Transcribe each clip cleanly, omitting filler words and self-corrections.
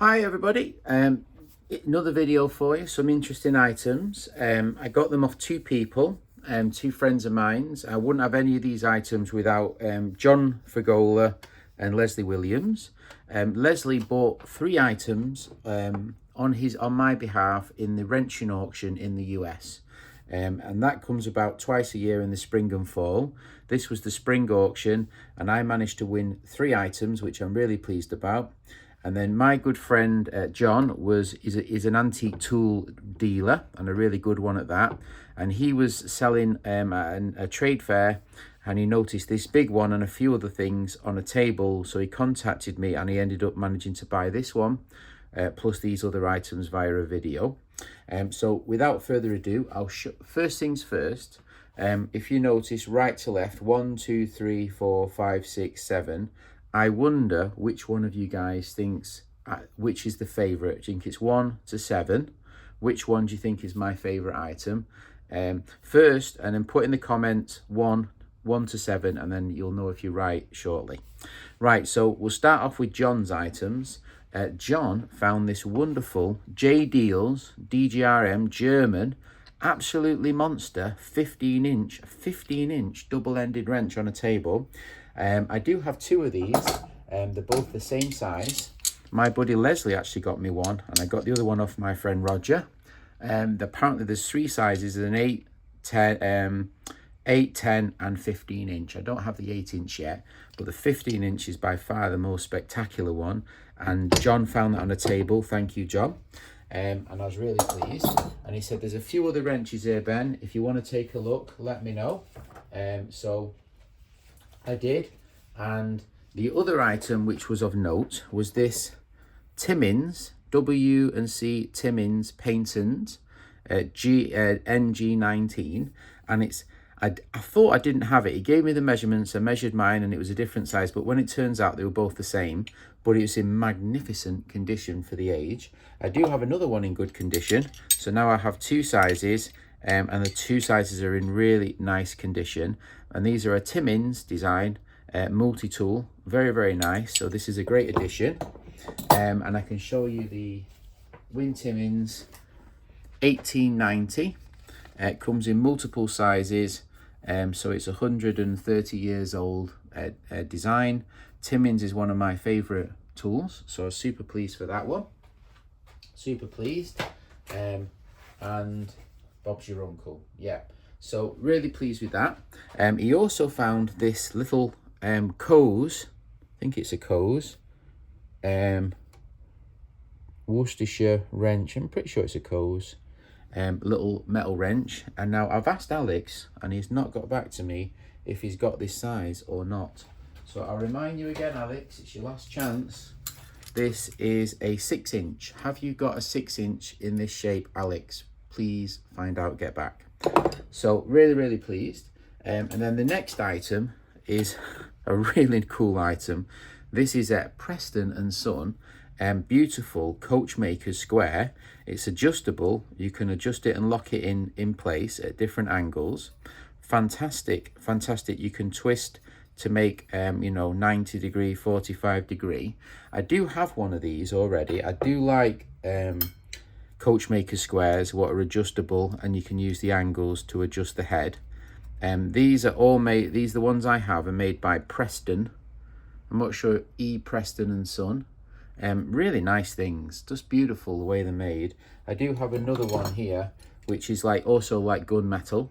Hi everybody, another video for you, some interesting items. I got them off two people, two friends of mine. I wouldn't have any of these items without John Fagola and Leslie Williams. Leslie bought three items on my behalf in the wrenching auction in the US. And that comes about twice a year in the spring and fall. This was the spring auction and I managed to win three items, which I'm really pleased about. And then my good friend John is an antique tool dealer and a really good one at that. And he was selling at a trade fair, and he noticed this big one and a few other things on a table. So he contacted me and he ended up managing to buy this one, plus these other items via a video. So without further ado, first things first. If you notice, right to left, 1, 2, 3, 4, 5, 6, 7. I wonder which one of you guys thinks which is the favourite. Do you think it's 1 to 7? Which one do you think is my favourite item? First, and then put in the comments 1 to 7, and then you'll know if you're right shortly. Right, so we'll start off with John's items. John found this wonderful J Deals DGRM German, absolutely monster 15-inch double-ended wrench on a table. I do have two of these. They're both the same size. My buddy Leslie actually got me one, and I got the other one off my friend Roger. Apparently there's three sizes: an 8, 10, and 15-inch. I don't have the 8-inch yet, but the 15-inch is by far the most spectacular one. And John found that on a table. Thank you, John. And I was really pleased. And he said, there's a few other wrenches here, Ben. If you want to take a look, let me know. So I did. And the other item which was of note was this Timmins, W&C Timmins Patent NG19. And it's, I thought I didn't have it. He gave me the measurements, I measured mine, and it was a different size. But when it turns out they were both the same, but it was in magnificent condition for the age. I do have another one in good condition. So now I have two sizes, and the two sizes are in really nice condition. And these are a Timmins design, multi-tool, very, very nice. So this is a great addition. And I can show you the Win Timmins 1890. It comes in multiple sizes, so it's 130 years old design. Timmins is one of my favourite tools, so I was super pleased for that one. Super pleased. And Bob's your uncle, yeah. So really pleased with that. He also found this little Coase, I think it's a Coase, Worcestershire wrench. I'm pretty sure it's a Coase. Little metal wrench. And now I've asked Alex and he's not got back to me if he's got this size or not. So I'll remind you again, Alex, it's your last chance. This is a 6-inch. Have you got a 6-inch in this shape, Alex? Please find out, get back. So really, really pleased. And then the next item is a really cool item. This is at Preston and Son. Beautiful Coachmaker square. It's adjustable. You can adjust it and lock it in place at different angles. Fantastic. You can twist to make 90 degree, 45 degree. I do have one of these already. I do like Coachmaker squares, what are adjustable, and you can use the angles to adjust the head. These are all made, the ones I have are made by Preston. I'm not sure, Preston and Son. Really nice things, just beautiful the way they're made. I do have another one here which is also like gunmetal,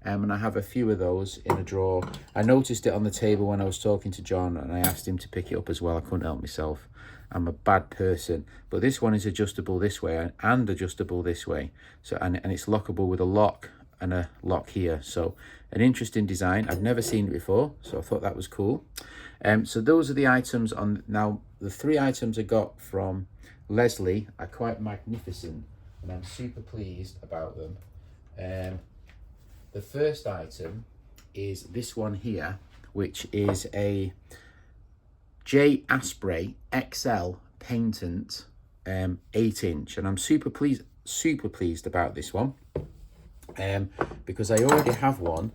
and I have a few of those in a drawer. I noticed it on the table when I was talking to John and I asked him to pick it up as well. I couldn't help myself, I'm a bad person. But this one is adjustable this way and adjustable this way, so and it's lockable with a lock and a lock here. So an interesting design, I've never seen it before, so I thought that was cool. So those are the items on. Now the three items I got from Leslie are quite magnificent and I'm super pleased about them. The first item is this one here, which is a J Asbury XL Patent 8-inch, and I'm super pleased about this one. Because I already have one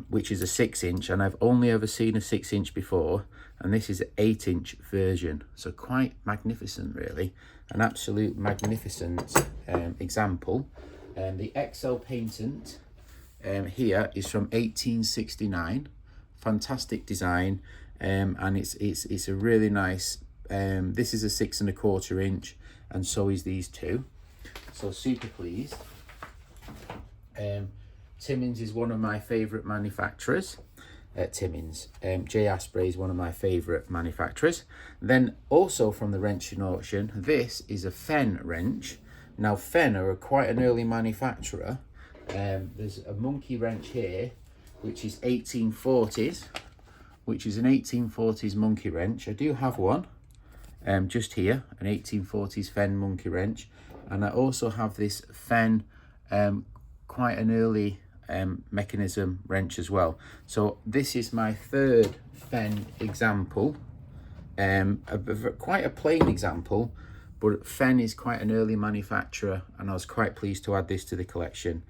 which is a 6-inch, and I've only ever seen a 6-inch before, and this is an 8-inch version, so quite magnificent, really, an absolute magnificent example. The XL patent here is from 1869, fantastic design, and it's a really nice. This is a 6 1/4 inch, and so is these two. So super pleased. Timmins is one of my favourite manufacturers. Timmins. J. Asbury is one of my favourite manufacturers. Then also from the wrenching auction, this is a Fen wrench. Now Fen are quite an early manufacturer. There's a monkey wrench here, which is 1840s, which is an 1840s monkey wrench. I do have one, just here, an 1840s Fen monkey wrench. And I also have this Fen, quite an early mechanism wrench as well. So this is my third Fen example, quite a plain example, but Fen is quite an early manufacturer, and I was quite pleased to add this to the collection.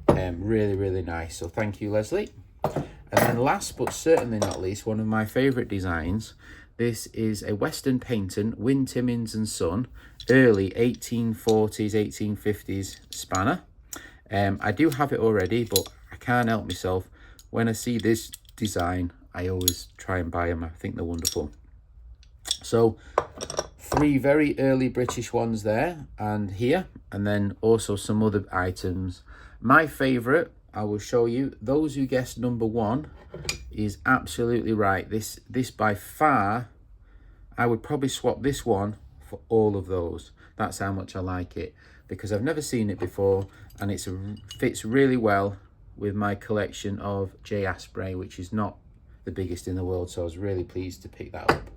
Really, really nice. So thank you, Leslie. And then last but certainly not least, one of my favourite designs. This is a Western Patent, Win Timmins and Son, early 1840s, 1850s spanner. I do have it already, but I can't help myself. When I see this design, I always try and buy them. I think they're wonderful. So 3 very early British ones there and here, and then also some other items. My favourite, I will show you. Those who guessed number 1 is absolutely right. This by far, I would probably swap this one for all of those. That's how much I like it, because I've never seen it before, and it fits really well with my collection of J. Asbury, which is not the biggest in the world, so I was really pleased to pick that up.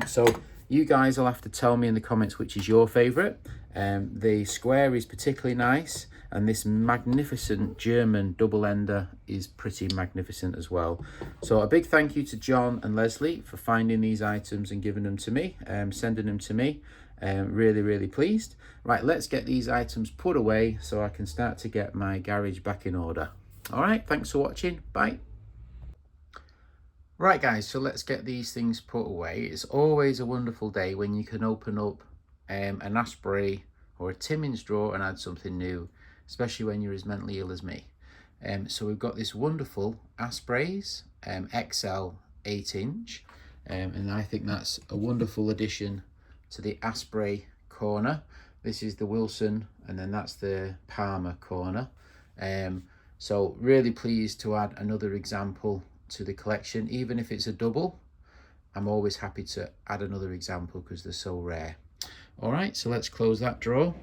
So you guys will have to tell me in the comments which is your favourite. The square is particularly nice, and this magnificent German double ender is pretty magnificent as well. So a big thank you to John and Leslie for finding these items and giving them to me, sending them to me. Really, really pleased. Right, let's get these items put away so I can start to get my garage back in order. All right, thanks for watching. Bye. Right guys, so let's get these things put away. It's always a wonderful day when you can open up an Asbury or a Timmins drawer and add something new, especially when you're as mentally ill as me. So we've got this wonderful Asbury's XL 8-inch, and I think that's a wonderful addition to the Asbury corner. This is the Wilson, and then that's the Palmer corner. So really pleased to add another example to the collection. Even if it's a double, I'm always happy to add another example because they're so rare. All right, so let's close that drawer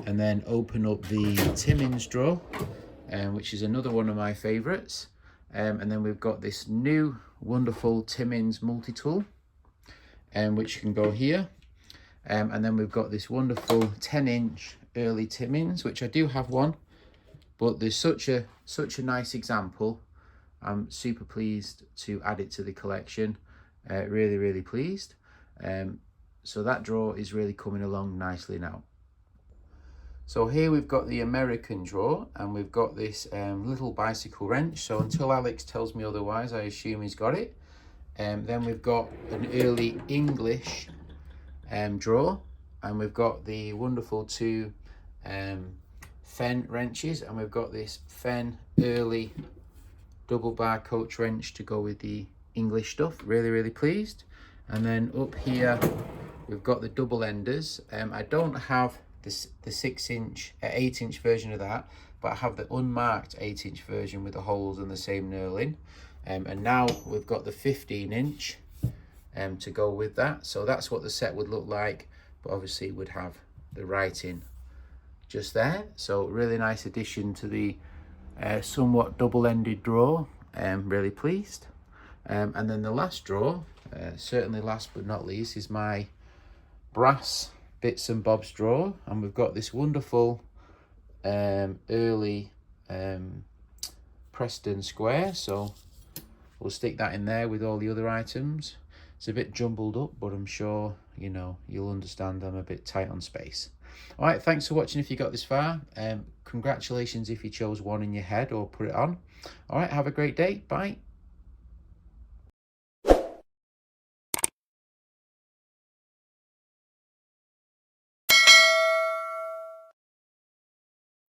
and then open up the Timmins drawer, which is another one of my favorites. And then we've got this new wonderful Timmins multi-tool, which can go here. And then we've got this wonderful 10-inch early Timmins, which I do have one, but there's such a nice example. I'm super pleased to add it to the collection. Really, really pleased. So that drawer is really coming along nicely now. So here we've got the American drawer, and we've got this little bicycle wrench. So until Alex tells me otherwise, I assume he's got it. Then we've got an early English drawer, and we've got the wonderful 2 Fen wrenches, and we've got this Fen early double bar coach wrench to go with the English stuff. Really, really pleased. And then up here we've got the double enders. I don't have the 6-inch 8-inch version of that, but I have the unmarked 8-inch version with the holes and the same knurling. And now we've got the 15-inch to go with that. So that's what the set would look like, but obviously it would have the writing just there. So really nice addition to the somewhat double-ended drawer. Really pleased. And then the last drawer, certainly last but not least, is my brass bits and bobs drawer, and we've got this wonderful early Preston square, so we'll stick that in there with all the other items. It's a bit jumbled up, but I'm sure, you know, you'll understand I'm a bit tight on space. All right, thanks for watching if you got this far. Congratulations if you chose one in your head or put it on. All right, have a great day. Bye.